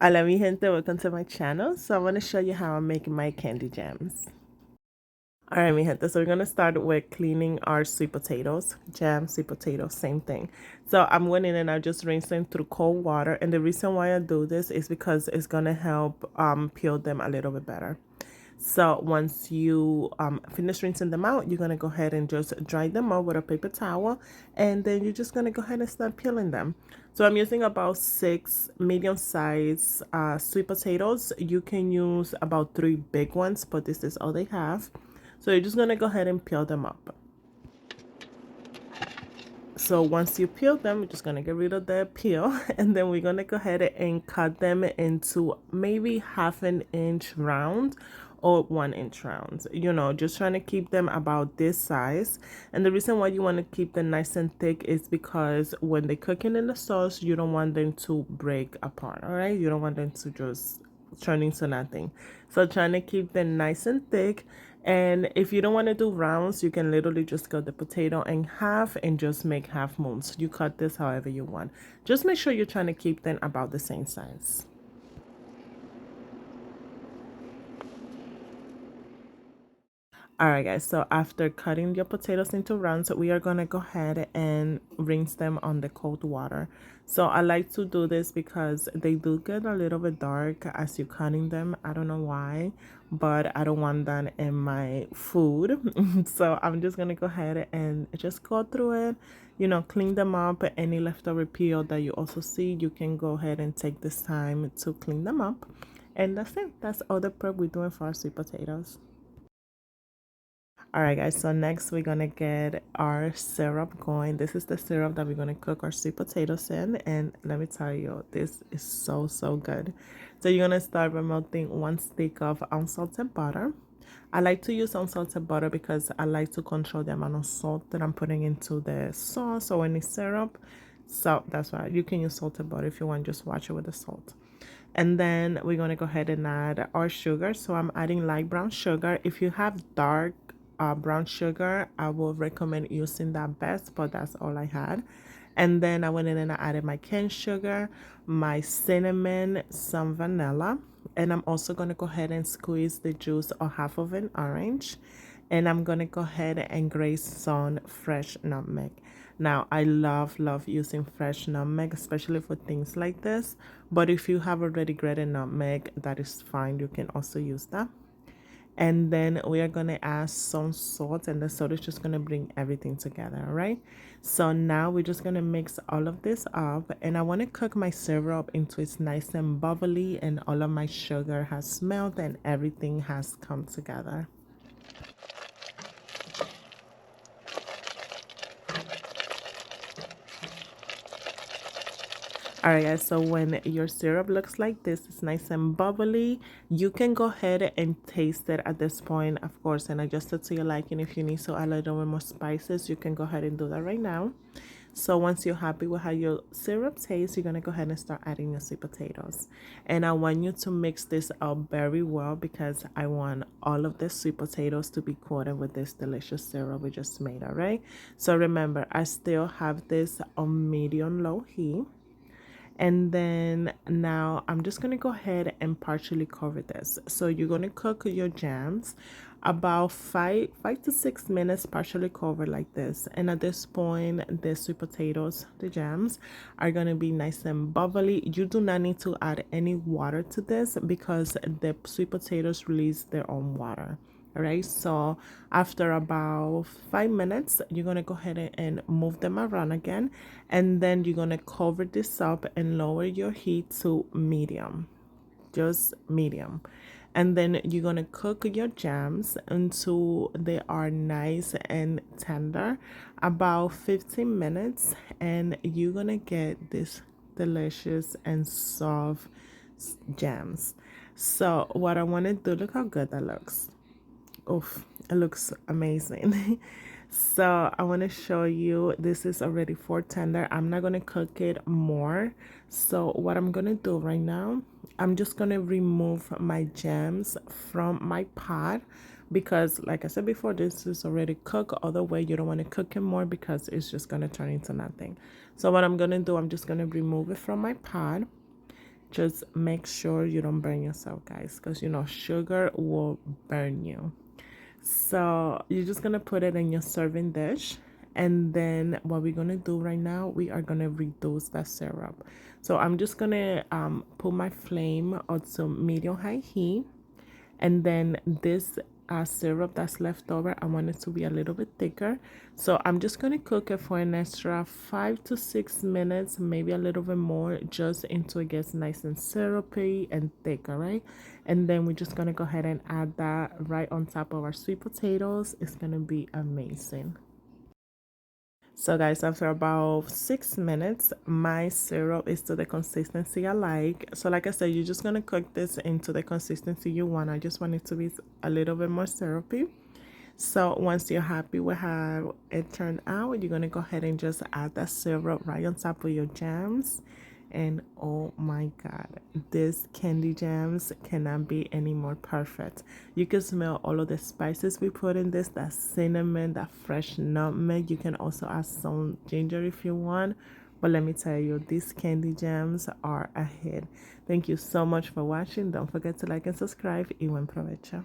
Hola mi gente, welcome to my channel. So I want to show you how I'm making my candy jams. Alright mi gente, so we're going to start with cleaning our sweet potatoes. Jam, sweet potatoes, same thing. So I'm going in and I just rinse them through cold water, and the reason why I do this is because it's going to help peel them a little bit better. So once you finish rinsing them out, you're going to go ahead and just dry them up with a paper towel, and then you're just going to go ahead and start peeling them. So I'm using about 6 medium-sized sweet potatoes. You can use about 3 big ones, but this is all they have. So you're just going to go ahead and peel them up. So once you peel them, we're just going to get rid of the peel, and then we're going to go ahead and cut them into maybe 1/2 inch round or 1 inch rounds. You know, just trying to keep them about this size. And the reason why you want to keep them nice and thick is because when they're cooking in the sauce, you don't want them to break apart. All right, you don't want them to just turn into nothing. So trying to keep them nice and thick. And if you don't want to do rounds, you can literally just cut the potato in half and just make half moons. You cut this however you want. Just make sure you're trying to keep them about the same size. Alright guys, so after cutting your potatoes into rounds, we are gonna go ahead and rinse them on the cold water. So I like to do this because they do get a little bit dark as you're cutting them. I don't know why, but I don't want that in my food. So I'm just gonna go ahead and just go through it, you know, clean them up. Any leftover peel that you also see, you can go ahead and take this time to clean them up. And that's it. That's all the prep we're doing for our sweet potatoes. All right guys, so next we're gonna get our syrup going. This is the syrup that we're gonna cook our sweet potatoes in, and let me tell you, this is so good. So you're gonna start by melting 1 stick of unsalted butter. I like to use unsalted butter because I like to control the amount of salt that I'm putting into the sauce or any syrup. So that's why you can use salted butter if you want, just watch it with the salt. And then we're going to go ahead and add our sugar. So I'm adding light brown sugar. If you have dark brown sugar, I will recommend using that best, but that's all I had. And then I went in and I added my cane sugar, my cinnamon, some vanilla, and I'm also going to go ahead and squeeze the juice of half of an orange. And I'm going to go ahead and grate some fresh nutmeg. Now, I love using fresh nutmeg, especially for things like this. But if you have already grated nutmeg, that is fine. You can also use that. And then we are going to add some salt, and the salt is just going to bring everything together. All right, so now we're just going to mix all of this up, and I want to cook my syrup until it's nice and bubbly and all of my sugar has melted and everything has come together. Alright guys, so when your syrup looks like this, it's nice and bubbly, you can go ahead and taste it at this point, of course, and adjust it to your liking. If you need to add a little bit more spices, you can go ahead and do that right now. So once you're happy with how your syrup tastes, you're gonna go ahead and start adding your sweet potatoes. And I want you to mix this up very well because I want all of the sweet potatoes to be coated with this delicious syrup we just made, alright? So remember, I still have this on medium low heat. And then now I'm just going to go ahead and partially cover this. So you're going to cook your jams about 5 to 6 minutes, partially covered like this. And at this point, the sweet potatoes, the jams, are going to be nice and bubbly. You do not need to add any water to this because the sweet potatoes release their own water. All right, so after about 5 minutes, you're gonna go ahead and move them around again, and then you're gonna cover this up and lower your heat to medium, just medium. And then you're gonna cook your jams until they are nice and tender, about 15 minutes, and you're gonna get this delicious and soft jams. So what I want to do, look how good that looks. Oof, it looks amazing. So I want to show you, this is already for tender. I'm not going to cook it more. So what I'm going to do right now, I'm just going to remove my jams from my pot because like I said before, this is already cooked. Other way, you don't want to cook it more because it's just going to turn into nothing. So what I'm going to do, I'm just going to remove it from my pot. Just make sure you don't burn yourself, guys, because you know sugar will burn you. So you're just gonna put it in your serving dish. And then what we're gonna do right now, we are gonna reduce that syrup. So I'm just gonna put my flame on to medium high heat, and then this syrup that's left over, I want it to be a little bit thicker. So I'm just going to cook it for an extra 5 to 6 minutes, maybe a little bit more, just until it gets nice and syrupy and thick. All right, and then we're just going to go ahead and add that right on top of our sweet potatoes. It's going to be amazing. So guys, after about 6 minutes, my syrup is to the consistency I like. So like I said, you're just gonna cook this into the consistency you want. I just want it to be a little bit more syrupy. So once you're happy with how it turned out, you're gonna go ahead and just add that syrup right on top of your jams. And oh my god, this candy jams cannot be any more perfect. You can smell all of the spices we put in this, that cinnamon, that fresh nutmeg. You can also add some ginger if you want. But let me tell you, these candy jams are a hit. Thank you so much for watching. Don't forget to like and subscribe. Y buen provecho.